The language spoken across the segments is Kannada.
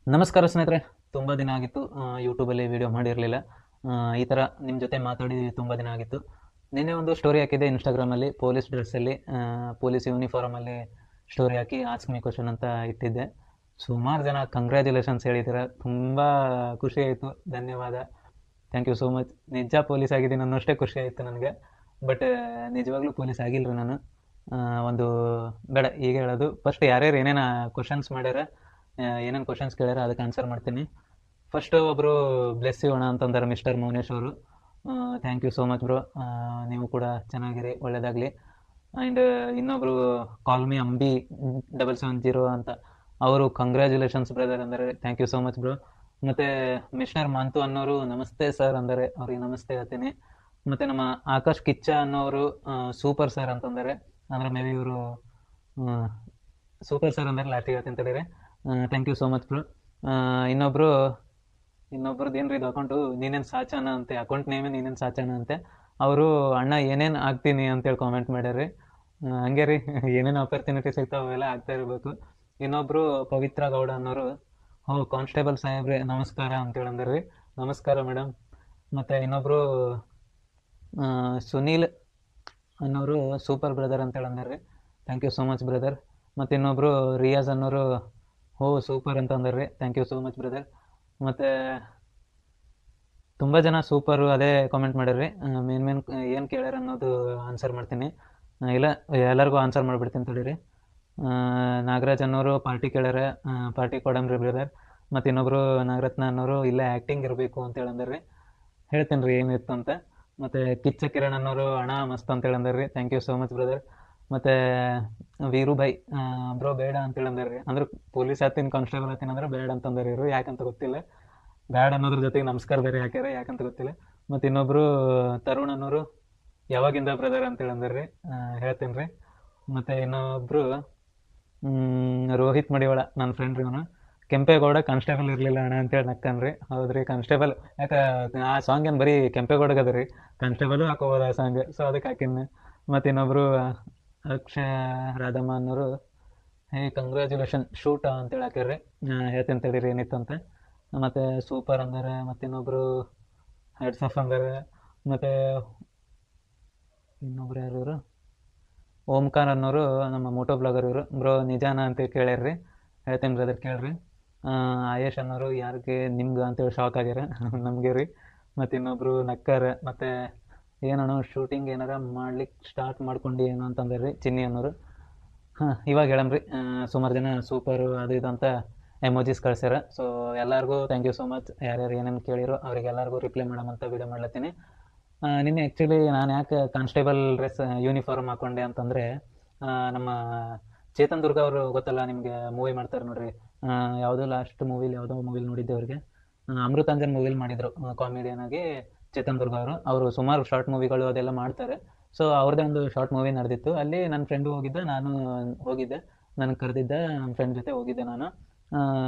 ನಮಸ್ಕಾರ ಸ್ನೇಹಿತರೆ. ತುಂಬ ದಿನ ಆಗಿತ್ತು ಯೂಟ್ಯೂಬಲ್ಲಿ ವಿಡಿಯೋ ಮಾಡಿರಲಿಲ್ಲ. ಈ ಥರ ನಿಮ್ಮ ಜೊತೆ ಮಾತಾಡಿ ತುಂಬ ದಿನ ಆಗಿತ್ತು. ನಿನ್ನೆ ಒಂದು ಸ್ಟೋರಿ ಹಾಕಿದ್ದೆ ಇನ್ಸ್ಟಾಗ್ರಾಮಲ್ಲಿ, ಪೊಲೀಸ್ ಡ್ರೆಸ್ಸಲ್ಲಿ, ಪೊಲೀಸ್ ಯೂನಿಫಾರ್ಮಲ್ಲಿ ಸ್ಟೋರಿ ಹಾಕಿ ಆಸ್ಕ್ ಮಿ ಕ್ವಶನ್ ಅಂತ ಇಟ್ಟಿದ್ದೆ. ಸುಮಾರು ಜನ ಕಂಗ್ರ್ಯಾಚುಲೇಷನ್ಸ್ ಹೇಳಿದ್ದೀರ. ತುಂಬ ಖುಷಿ ಆಯಿತು, ಧನ್ಯವಾದ, ಥ್ಯಾಂಕ್ ಯು ಸೋ ಮಚ್. ನಿಜ ಪೊಲೀಸ್ ಆಗಿದ್ದೀನಿ ಅನ್ನೋಷ್ಟೇ ಖುಷಿ ಆಯಿತು ನನಗೆ. ಬಟ್ ನಿಜವಾಗ್ಲೂ ಪೊಲೀಸ್ ಆಗಿಲ್ಲರಿ ನಾನು. ಒಂದು ಬೇಡ ಈಗ ಹೇಳೋದು. ಫಸ್ಟ್ ಯಾರ್ಯಾರು ಏನೇನು ಕ್ವಶನ್ಸ್ ಮಾಡ್ಯಾರ, ಏನೇನು ಕ್ವಶನ್ಸ್ ಕೇಳ್ಯಾರ ಅದಕ್ಕೆ ಆನ್ಸರ್ ಮಾಡ್ತೀನಿ. ಫಸ್ಟ್ ಒಬ್ಬರು ಬ್ಲೆಸ್ ಯು ಅಣ್ಣ ಅಂತಂದಾರೆ, ಮಿಸ್ಟರ್ ಮೌನೇಶ್ ಅವರು. Thank you so much bro. ನೀವು ಕೂಡ ಚೆನ್ನಾಗಿರಿ, ಒಳ್ಳೆಯದಾಗಲಿ. ಆ್ಯಂಡ್ ಇನ್ನೊಬ್ಬರು ಕಾಲ್ ಮಿ ಅಂಬಿ 770 ಅಂತ, ಅವರು ಕಂಗ್ರ್ಯಾಚುಲೇಷನ್ಸ್ ಬ್ರದರ್ ಅಂದರೆ, thank you so much bro. ಮತ್ತು ಮಿಸ್ಟರ್ ಮಾಂತು ಅನ್ನೋರು ನಮಸ್ತೆ ಸರ್ ಅಂದರೆ, ಅವ್ರಿಗೆ ನಮಸ್ತೆ ಹೇಳ್ತೀನಿ. ಮತ್ತು ನಮ್ಮ ಆಕಾಶ್ ಕಿಚ್ಚ ಅನ್ನೋರು ಸೂಪರ್ ಸರ್ ಅಂತಂದರೆ, ಅಂದರೆ ಮೇ ಬಿ ಇವರು ಸೂಪರ್ ಸರ್ ಅಂದರೆ ಲಾಸ್ಟಿಗೆ ಹೇಳ್ತೀನಿ ತಡೀರಿ. Thank you so much bro. ಇನ್ನೊಬ್ರದ್ದು ಏನ್ರಿ ಇದು ಅಕೌಂಟು, ನೀನೇನು ಸಾಚಾನ ಅಂತೆ, ಅಕೌಂಟ್ ನೇಮೇ ನೀನೇನು ಸಾಚಾನ ಅಂತೆ. ಅವರು ಅಣ್ಣ ಏನೇನು ಆಗ್ತೀನಿ ಅಂತೇಳಿ ಕಾಮೆಂಟ್ ಮಾಡ್ಯಾರ್ರಿ. ಹಂಗೆ ರೀ, ಏನೇನು ಆಪರ್ಚುನಿಟಿ ಸಿಗ್ತಾವೆ ಅವೆಲ್ಲ ಆಗ್ತಾ ಇರಬೇಕು. ಇನ್ನೊಬ್ಬರು ಪವಿತ್ರ ಗೌಡ ಅನ್ನೋರು, ಕಾನ್ಸ್ಟೇಬಲ್ ಸಾಹೇಬ್ರೆ ನಮಸ್ಕಾರ ಅಂತೇಳಿ ಅಂದ್ರಿ. ನಮಸ್ಕಾರ ಮೇಡಮ್. ಮತ್ತು ಇನ್ನೊಬ್ಬರು ಸುನೀಲ್ ಅನ್ನೋರು ಸೂಪರ್ ಬ್ರದರ್ ಅಂತೇಳಿ ಅಂದ್ರಿ. Thank you so much brother. ಮತ್ತು ಇನ್ನೊಬ್ಬರು ರಿಯಾಜ್ ಅನ್ನೋರು ಸೂಪರ್ ಅಂತ ಅಂದ್ರಿ. Thank you so much brother. ಮತ್ತು ತುಂಬ ಜನ ಸೂಪರು ಅದೇ ಕಾಮೆಂಟ್ ಮಾಡ್ಯಾರ್ರಿ. ಮೇನ್ ಏನು ಕೇಳ್ಯಾರ ಅನ್ನೋದು ಆನ್ಸರ್ ಮಾಡ್ತೀನಿ. ಇಲ್ಲ, ಎಲ್ಲರಿಗೂ ಆನ್ಸರ್ ಮಾಡಿಬಿಡ್ತೀನಿ ತಡೀರಿ. ನಾಗರಾಜ್ ಅನ್ನೋರು ಪಾರ್ಟಿ ಕೇಳ್ಯಾರ, ಪಾರ್ಟಿ ಕೊಡಮ್ರಿ ಬ್ರದರ್. ಮತ್ತು ಇನ್ನೊಬ್ಬರು ನಾಗರತ್ನ ಅನ್ನೋರು ಇಲ್ಲೇ ಆ್ಯಕ್ಟಿಂಗ್ ಇರಬೇಕು ಅಂತೇಳಿ ಅಂದ್ರಿ. ಹೇಳ್ತೀನಿ ರೀ ಏನಿತ್ತು ಅಂತ. ಮತ್ತು ಕಿಚ್ಚ ಕಿರಣ್ ಅನ್ನೋರು ಅಣ್ಣ ಮಸ್ತ್ ಅಂತೇಳಿ ಅಂದ್ರಿ. Thank you so much brother. ಮತ್ತು ವೀರು ಬೈ ಬ್ರೋ ಬೇಡ ಅಂತೇಳಿ ಅಂದ್ರಿ. ಅಂದ್ರೆ ಪೊಲೀಸ್ ಆತೀನಿ ಕಾನ್ಸ್ಟೇಬಲ್ ಆತೀನಿ ಅಂದ್ರೆ ಬೇಡ ಅಂತಂದ್ರೆ ಇವರು, ಯಾಕಂತ ಗೊತ್ತಿಲ್ಲ. ಬ್ಯಾಡ್ ಅನ್ನೋದ್ರ ಜೊತೆಗೆ ನಮಸ್ಕಾರ ಬೇರೆ ಹಾಕ್ಯಾರ, ಯಾಕಂತ ಗೊತ್ತಿಲ್ಲ. ಮತ್ತು ಇನ್ನೊಬ್ಬರು ತರುಣ್ ಅನ್ನೋರು ಯಾವಾಗಿಂದ ಬ್ರದರ್ ಅಂತೇಳಿ ಅಂದ್ರಿ. ಹೇಳ್ತೀನಿ ರೀ. ಮತ್ತು ಇನ್ನೊಬ್ಬರು ರೋಹಿತ್ ಮಡಿವಾಳ, ನನ್ನ ಫ್ರೆಂಡ್ ರೀ ಅವನು. ಕೆಂಪೇಗೌಡ ಕಾನ್ಸ್ಟೇಬಲ್ ಇರಲಿಲ್ಲ ಅಣ್ಣ ಅಂತೇಳಿ ನಕ್ಕನ್ರಿ. ಹೌದ್ರಿ, ಕಾನ್ಸ್ಟೇಬಲ್ ಯಾಕೆ ಆ ಸಾಂಗ್ ಏನು ಬರೀ ಕೆಂಪೇಗೌಡಗೆ ಅದ ರೀ, ಕಾನ್ಸ್ಟೇಬಲು ಹಾಕೋಬೋದು ಆ ಸಾಂಗ್, ಸೊ ಅದಕ್ಕೆ ಹಾಕಿನ. ಮತ್ತು ಇನ್ನೊಬ್ಬರು ಅಕ್ಷಯ ರಾಧಮ್ಮ ಅನ್ನೋರು ಕಂಗ್ರ್ಯಾಚುಲೇಷನ್ ಶೂಟ ಅಂತೇಳಿ ಹಾಕಿರ್ರಿ. ಹೇಳ್ತೀನಿ ತಡೀರಿ ಏನಿತ್ತು ಅಂತ. ಮತ್ತು ಸೂಪರ್ ಅಂದರೆ, ಮತ್ತು ಇನ್ನೊಬ್ಬರು ಹೆಡ್ಸ್ ಆಫ್ ಅಂದರೆ, ಮತ್ತು ಇನ್ನೊಬ್ರು ಯಾರು ಇವರು ಓಂಕಾರ ಅನ್ನೋರು ನಮ್ಮ ಮೋಟೋ ಬ್ಲಾಗರ್ ಇವರು. ಬ್ರೋ ನಿಜಾನ ಅಂತ ಕೇಳ್ಯಾರ್ರಿ. ಹೇಳ್ತೀನಿ ಬ್ರದರ್ ಕೇಳ್ರಿ. ಆಯೇಶ್ ಅನ್ನೋರು ಯಾರಿಗೆ ನಿಮ್ಗೆ ಅಂತೇಳಿ ಶಾಕ್ ಆಗ್ಯಾರ ನಮಗೆ ರೀ. ಮತ್ತು ಇನ್ನೊಬ್ಬರು ನಕ್ಕಾರ. ಮತ್ತು ಏನೋ ಶೂಟಿಂಗ್ ಏನಾರ ಮಾಡ್ಲಿಕ್ಕೆ ಸ್ಟಾರ್ಟ್ ಮಾಡ್ಕೊಂಡು ಏನು ಅಂತಂದ್ರಿ ಚಿನ್ನಿ ಅನ್ನೋರು. ಇವಾಗ ಹೇಳಮ್ರಿ. ಸುಮಾರು ಜನ ಸೂಪರು ಅದು ಇದು ಅಂತ ಎಮೋಜಿಸ್ ಕಳ್ಸ್ಯಾರ. ಸೊ ಎಲ್ಲರಿಗೂ ಥ್ಯಾಂಕ್ ಯು ಸೋ ಮಚ್. ಯಾರ್ಯಾರು ಏನೇನು ಕೇಳಿರೋ ಅವ್ರಿಗೆಲ್ಲರಿಗೂ ರಿಪ್ಲೈ ಮಾಡಮಂತ ವಿಡಿಯೋ ಮಾಡ್ಲತ್ತೀನಿ. ನಿನ್ನೆ ಆ್ಯಕ್ಚುಲಿ ನಾನು ಯಾಕೆ ಕಾನ್ಸ್ಟೇಬಲ್ ಡ್ರೆಸ್ ಯೂನಿಫಾರ್ಮ್ ಹಾಕ್ಕೊಂಡೆ ಅಂತಂದರೆ, ನಮ್ಮ ಚೇತನ್ ದುರ್ಗ ಅವರು ಗೊತ್ತಲ್ಲ ನಿಮಗೆ, ಮೂವಿ ಮಾಡ್ತಾರೆ ನೋಡ್ರಿ. ಯಾವುದೋ ಲಾಸ್ಟ್ ಯಾವುದೋ ಮೂವಿಲಿ ನೋಡಿದ್ದೆ ಅವ್ರಿಗೆ. ಅಮೃತಾಂಜನ್ ಮೂವಿಲಿ ಮಾಡಿದರು ಕಾಮಿಡಿಯನ್ ಆಗಿ ಚೇತನ್ ದುರ್ಗ ಅವರು ಸುಮಾರು ಶಾರ್ಟ್ ಮೂವಿಗಳು ಅದೆಲ್ಲ ಮಾಡ್ತಾರೆ. ಸೊ ಅವ್ರದ್ದೇ ಒಂದು ಶಾರ್ಟ್ ಮೂವಿ ನಡೆದಿತ್ತು. ಅಲ್ಲಿ ನನ್ನ ಫ್ರೆಂಡು ಹೋಗಿದ್ದೆ, ನಾನು ಹೋಗಿದ್ದೆ. ನನಗೆ ಕರೆದಿದ್ದೆ, ನನ್ನ ಫ್ರೆಂಡ್ ಜೊತೆ ಹೋಗಿದ್ದೆ ನಾನು.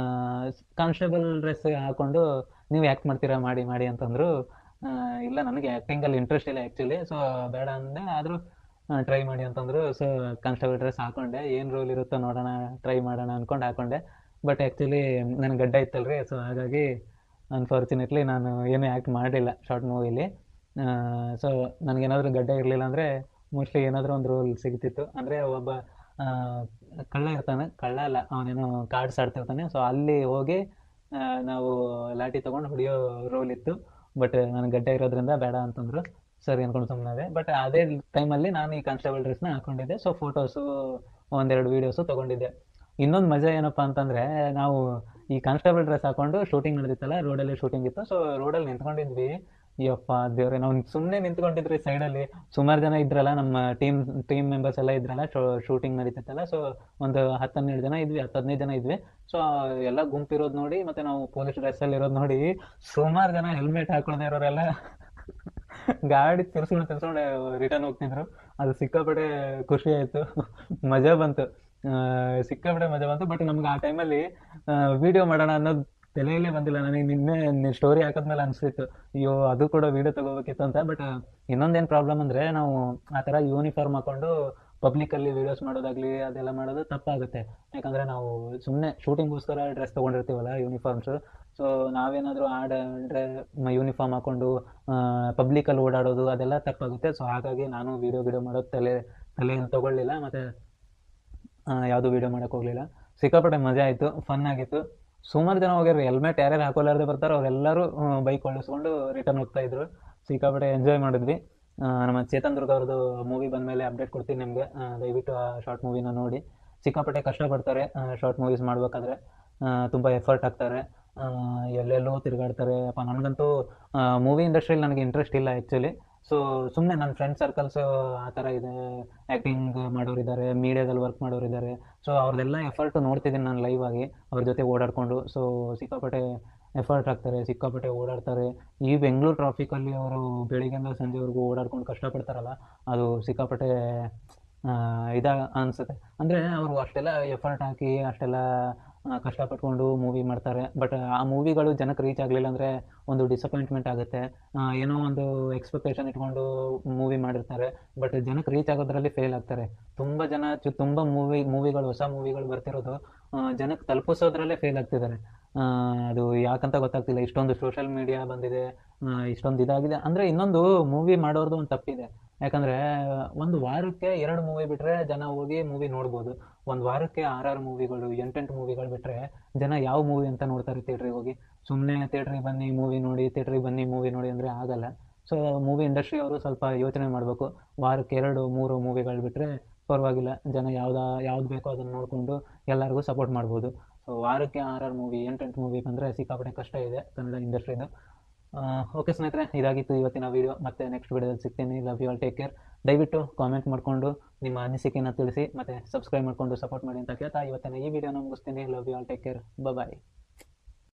ಕಾನ್ಸ್ಟೇಬಲ್ ಡ್ರೆಸ್ ಹಾಕ್ಕೊಂಡು ನೀವು ಆ್ಯಕ್ಟ್ ಮಾಡ್ತೀರಾ ಮಾಡಿ ಮಾಡಿ ಅಂತಂದರು. ಇಲ್ಲ, ನನಗೆ ಆ್ಯಕ್ಟಿಂಗಲ್ಲಿ ಇಂಟ್ರೆಸ್ಟ್ ಇಲ್ಲ ಆ್ಯಕ್ಚುಲಿ, ಸೊ ಬೇಡ ಅಂದೆ. ಆದರೂ ಟ್ರೈ ಮಾಡಿ ಅಂತಂದರು. ಸೊ ಕಾನ್ಸ್ಟೇಬಲ್ ಡ್ರೆಸ್ ಹಾಕ್ಕೊಂಡೆ. ಏನು ರೋಲ್ ಇರುತ್ತೋ ನೋಡೋಣ, ಟ್ರೈ ಮಾಡೋಣ ಅಂದ್ಕೊಂಡು ಹಾಕ್ಕೊಂಡೆ. ಬಟ್ ಆ್ಯಕ್ಚುಲಿ ನನಗೆ ಗಡ್ಡ ಇತ್ತಲ್ರಿ, ಸೊ ಹಾಗಾಗಿ ಅನ್ಫಾರ್ಚುನೇಟ್ಲಿ ನಾನು ಏನೂ ಆ್ಯಕ್ಟ್ ಮಾಡಲಿಲ್ಲ ಶಾರ್ಟ್ ಮೂವಿಲಿ. ಸೊ ನನಗೇನಾದರೂ ಗಡ್ಡ ಇರಲಿಲ್ಲ ಅಂದರೆ ಮೋಸ್ಟ್ಲಿ ಏನಾದರೂ ಒಂದು ರೋಲ್ ಸಿಗ್ತಿತ್ತು. ಅಂದರೆ ಒಬ್ಬ ಕಳ್ಳ ಇರ್ತಾನೆ, ಕಳ್ಳ ಅಲ್ಲ ಅವನೇನೋ ಕಾರ್ಡ್ಸ್ ಆಡ್ತಿರ್ತಾನೆ. ಸೊ ಅಲ್ಲಿ ಹೋಗಿ ನಾವು ಲಾಠಿ ತೊಗೊಂಡು ಹೊಡೆಯೋ ರೋಲ್ ಇತ್ತು. ಬಟ್ ನನಗೆ ಗಡ್ಡ ಇರೋದ್ರಿಂದ ಬೇಡ ಅಂತಂದರು. ಸರಿ ಅಂದ್ಕೊಂಡು ಸುಮ್ಮನೆ. ಬಟ್ ಅದೇ ಟೈಮಲ್ಲಿ ನಾನು ಈ ಕಾನ್ಸ್ಟೇಬಲ್ ಡ್ರೆಸ್ನ ಹಾಕ್ಕೊಂಡಿದ್ದೆ. ಸೊ ಫೋಟೋಸು ಒಂದೆರಡು ವೀಡಿಯೋಸು ತೊಗೊಂಡಿದ್ದೆ. ಇನ್ನೊಂದು ಮಜಾ ಏನಪ್ಪ ಅಂತಂದರೆ, ನಾವು ಈ ಕಾನ್ಸ್ಟೇಬಲ್ ಡ್ರೆಸ್ ಹಾಕ್ಕೊಂಡು ಶೂಟಿಂಗ್ ನಡೆದಿತ್ತಲ್ಲ, ರೋಡಲ್ಲಿ ಶೂಟಿಂಗ್ ಇತ್ತು. ಸೊ ರೋಡಲ್ಲಿ ನಿಂತ್ಕೊಂಡಿದ್ವಿ. ಯಪ್ಪ ದೇವ್ರೆ, ನಾವು ಸುಮ್ಮನೆ ನಿಂತ್ಕೊಂಡಿದ್ರಿ ಸೈಡಲ್ಲಿ. ಸುಮಾರು ಜನ ಇದ್ರಲ್ಲ, ನಮ್ಮ ಟೀಮ್ ಮೆಂಬರ್ಸ್ ಎಲ್ಲ ಇದ್ರಲ್ಲ, ಶೂಟಿಂಗ್ ನಡೀತಿತ್ತಲ್ಲ. ಸೊ ಒಂದು 10-12 ಜನ ಇದ್ವಿ, 10-15 ಜನ ಇದ್ವಿ. ಸೊ ಎಲ್ಲ ಗುಂಪಿರೋದು ನೋಡಿ, ಮತ್ತು ನಾವು ಪೊಲೀಸ್ ಡ್ರೆಸ್ಸಲ್ಲಿ ಇರೋದು ನೋಡಿ, ಸುಮಾರು ಜನ ಹೆಲ್ಮೆಟ್ ಹಾಕೊಳ್ಳದೆ ಇರೋರೆಲ್ಲ ಗಾಡಿ ತಿರ್ಸ್ಕೊಂಡು ರಿಟರ್ನ್ ಹೋಗ್ತಿದ್ರು. ಅದು ಸಿಕ್ಕಾಪಟ್ಟೆ ಖುಷಿ ಆಯಿತು, ಮಜಾ ಬಂತು, ಸಿಕ್ಕಾಪಟ್ಟೆ ಮಜಾ ಬಂತು. ಬಟ್ ನಮ್ಗೆ ಆ ಟೈಮಲ್ಲಿ ವಿಡಿಯೋ ಮಾಡೋಣ ಅನ್ನೋದು ತಲೆಯಲ್ಲೇ ಬಂದಿಲ್ಲ ನನಗೆ. ನಿನ್ನೆ ಸ್ಟೋರಿ ಹಾಕಿದ್ಮೇಲೆ ಅನಿಸ್ತಿತ್ತು, ಅಯ್ಯೋ ಅದು ಕೂಡ ವೀಡಿಯೋ ತೊಗೋಬೇಕಿತ್ತು ಅಂತ. ಬಟ್ ಇನ್ನೊಂದೇನು ಪ್ರಾಬ್ಲಮ್ ಅಂದರೆ, ನಾವು ಆ ಥರ ಯೂನಿಫಾರ್ಮ್ ಹಾಕ್ಕೊಂಡು ಪಬ್ಲಿಕಲ್ಲಿ ವೀಡಿಯೋಸ್ ಮಾಡೋದಾಗಲಿ ಅದೆಲ್ಲ ಮಾಡೋದು ತಪ್ಪಾಗುತ್ತೆ. ಯಾಕಂದರೆ ನಾವು ಸುಮ್ಮನೆ ಶೂಟಿಂಗ್ಗೋಸ್ಕರ ಡ್ರೆಸ್ ತೊಗೊಂಡಿರ್ತೀವಲ್ಲ ಯೂನಿಫಾರ್ಮ್ಸು. ಸೊ ನಾವೇನಾದರೂ ಯೂನಿಫಾರ್ಮ್ ಹಾಕ್ಕೊಂಡು ಪಬ್ಲಿಕಲ್ಲಿ ಓಡಾಡೋದು ಅದೆಲ್ಲ ತಪ್ಪಾಗುತ್ತೆ. ಸೊ ಹಾಗಾಗಿ ನಾನು ವೀಡಿಯೋ ಮಾಡೋದು ತಲೆಯಲ್ಲಿ ತೊಗೊಳ್ಳಿಲ್ಲ, ಮತ್ತು ಯಾವುದೂ ವೀಡಿಯೋ ಮಾಡೋಕ್ಕೆ ಹೋಗಲಿಲ್ಲ. ಸಿಕ್ಕಾಪಟ್ಟೆ ಮಜಾ ಆಯಿತು, ಫನ್ ಆಗಿತ್ತು. ಸುಮಾರು ಜನ ಹೋಗ್ಯಾರ, ಹೆಲ್ಮೆಟ್ ಯಾರ್ಯಾರು ಹಾಕೋಲಾರ್ದೆ ಬರ್ತಾರೋ ಅವರೆಲ್ಲರೂ ಬೈಕ್ ಓಡಿಸ್ಕೊಂಡು ರಿಟರ್ನ್ ಹೋಗ್ತಾಯಿದ್ರು. ಸಿಕ್ಕಾಪಟ್ಟೆ ಎಂಜಾಯ್ ಮಾಡಿದ್ವಿ. ನಮ್ಮ ಚೇತನ್ ದುರ್ಗ ಅವ್ರದ್ದು ಮೂವಿ ಬಂದಮೇಲೆ ಅಪ್ಡೇಟ್ ಕೊಡ್ತೀನಿ ನಿಮಗೆ. ದಯವಿಟ್ಟು ಆ ಶಾರ್ಟ್ ಮೂವಿನ ನೋಡಿ. ಸಿಕ್ಕಾಪಟ್ಟೆ ಕಷ್ಟಪಡ್ತಾರೆ ಶಾರ್ಟ್ ಮೂವೀಸ್ ಮಾಡಬೇಕಾದ್ರೆ, ತುಂಬ ಎಫರ್ಟ್ ಹಾಕ್ತಾರೆ, ಎಲ್ಲೆಲ್ಲೋ ತಿರುಗಾಡ್ತಾರೆ. ನನಗಂತೂ ಮೂವಿ ಇಂಡಸ್ಟ್ರಿಯಲ್ಲಿ ನನಗೆ ಇಂಟ್ರೆಸ್ಟ್ ಇಲ್ಲ ಆ್ಯಕ್ಚುಲಿ. ಸೊ ಸುಮ್ಮನೆ ನನ್ನ ಫ್ರೆಂಡ್ ಸರ್ಕಲ್ಸು ಆ ಥರ ಇದೆ, ಆ್ಯಕ್ಟಿಂಗ್ ಮಾಡೋರಿದ್ದಾರೆ, ಮೀಡಿಯಾದಲ್ಲಿ ವರ್ಕ್ ಮಾಡೋರಿದ್ದಾರೆ. ಸೊ ಅವ್ರದ್ದೆಲ್ಲ ಎಫರ್ಟು ನೋಡ್ತಿದ್ದೀನಿ ನಾನು ಲೈವ್ ಆಗಿ ಅವ್ರ ಜೊತೆ ಓಡಾಡಿಕೊಂಡು. ಸೊ ಸಿಕ್ಕಾಪಟ್ಟೆ ಎಫರ್ಟ್ ಹಾಕ್ತಾರೆ, ಸಿಕ್ಕಾಪಟ್ಟೆ ಓಡಾಡ್ತಾರೆ. ಈ ಬೆಂಗಳೂರು ಟ್ರಾಫಿಕಲ್ಲಿ ಅವರು ಬೆಳಿಗ್ಗೆಯಿಂದ ಸಂಜೆವರೆಗೂ ಓಡಾಡ್ಕೊಂಡು ಕಷ್ಟಪಡ್ತಾರಲ್ಲ, ಅದು ಸಿಕ್ಕಾಪಟ್ಟೆ ಅನಿಸುತ್ತೆ. ಅಂದರೆ ಅವರು ಅಷ್ಟೆಲ್ಲ ಎಫರ್ಟ್ ಹಾಕಿ ಅಷ್ಟೆಲ್ಲ ಕಷ್ಟಪಟ್ಕೊಂಡು ಮೂವಿ ಮಾಡ್ತಾರೆ. ಬಟ್ ಆ ಮೂವಿಗಳು ಜನಕ್ಕೆ ರೀಚ್ ಆಗಲಿಲ್ಲ ಅಂದರೆ ಒಂದು ಡಿಸಪಾಯಿಂಟ್ಮೆಂಟ್ ಆಗುತ್ತೆ. ಏನೋ ಒಂದು ಎಕ್ಸ್ಪೆಕ್ಟೇಷನ್ ಇಟ್ಕೊಂಡು ಮೂವಿ ಮಾಡಿರ್ತಾರೆ, ಬಟ್ ಜನಕ್ಕೆ ರೀಚ್ ಆಗೋದ್ರಲ್ಲಿ ಫೇಲ್ ಆಗ್ತಾರೆ. ತುಂಬ ಜನ ತುಂಬ ಮೂವಿಗಳು ಹೊಸ ಮೂವಿಗಳು ಬರ್ತಿರೋದು ಜನಕ್ಕೆ ತಲುಪಿಸೋದ್ರಲ್ಲೇ ಫೇಲ್ ಆಗ್ತಿದ್ದಾರೆ. ಅದು ಯಾಕಂತ ಗೊತ್ತಾಗ್ತಿಲ್ಲ. ಇಷ್ಟೊಂದು ಸೋಷಲ್ ಮೀಡಿಯಾ ಬಂದಿದೆ, ಇಷ್ಟೊಂದು ಇದಾಗಿದೆ. ಅಂದರೆ ಇನ್ನೊಂದು ಮೂವಿ ಮಾಡೋರ್ದು ಒಂದು ತಪ್ಪಿದೆ. ಯಾಕಂದರೆ ಒಂದು ವಾರಕ್ಕೆ 2 ಮೂವಿ ಬಿಟ್ಟರೆ ಜನ ಹೋಗಿ ಮೂವಿ ನೋಡ್ಬೋದು. ಒಂದು ವಾರಕ್ಕೆ 6 ಮೂವಿಗಳು 8 ಮೂವಿಗಳು ಬಿಟ್ಟರೆ ಜನ ಯಾವ ಮೂವಿ ಅಂತ ನೋಡ್ತಾರೆ ಥಿಯೇಟ್ರಿಗೆ ಹೋಗಿ? ಸುಮ್ಮನೆ ಥಿಯೇಟ್ರಿಗೆ ಬನ್ನಿ ಮೂವಿ ನೋಡಿ ಅಂದರೆ ಆಗಲ್ಲ. ಸೊ ಮೂವಿ ಇಂಡಸ್ಟ್ರಿ ಅವರು ಸ್ವಲ್ಪ ಯೋಚನೆ ಮಾಡಬೇಕು. ವಾರಕ್ಕೆ 2-3 ಮೂವಿಗಳು ಬಿಟ್ಟರೆ ಪರವಾಗಿಲ್ಲ, ಜನ ಯಾವ್ದು ಬೇಕೋ ಅದನ್ನು ನೋಡಿಕೊಂಡು ಎಲ್ಲರಿಗೂ ಸಪೋರ್ಟ್ ಮಾಡ್ಬೋದು. ಸೊ ವಾರಕ್ಕೆ 6 ಮೂವಿ 8 ಮೂವಿ ಬಂದರೆ ಸಿಕ್ಕಾಪಟ್ಟೆ ಕಷ್ಟ ಇದೆ ಕನ್ನಡ ಇಂಡಸ್ಟ್ರಿದು. ಓಕೆ ಸ್ನೇಹಿತರೆ, ಇದಾಗಿತ್ತು ಇವತ್ತಿನ ವೀಡಿಯೋ. ಮತ್ತೆ ನೆಕ್ಸ್ಟ್ ವೀಡಿಯೋದಲ್ಲಿ ಸಿಗ್ತೀನಿ. Love you all, take care. ದಯವಿಟ್ಟು ಕಾಮೆಂಟ್ ಮಾಡಿಕೊಂಡು ನಿಮ್ಮ ಅನಿಸಿಕೆನ ತಿಳಿಸಿ, ಮತ್ತು ಸಬ್ಸ್ಕ್ರೈಬ್ ಮಾಡಿಕೊಂಡು ಸಪೋರ್ಟ್ ಮಾಡಿ ಅಂತ ಕೇಳ್ತಾ ಇವತ್ತಿನ ಈ ವಿಡಿಯೋನ ಮುಗಿಸ್ತೀನಿ. Love you all, take care, bye.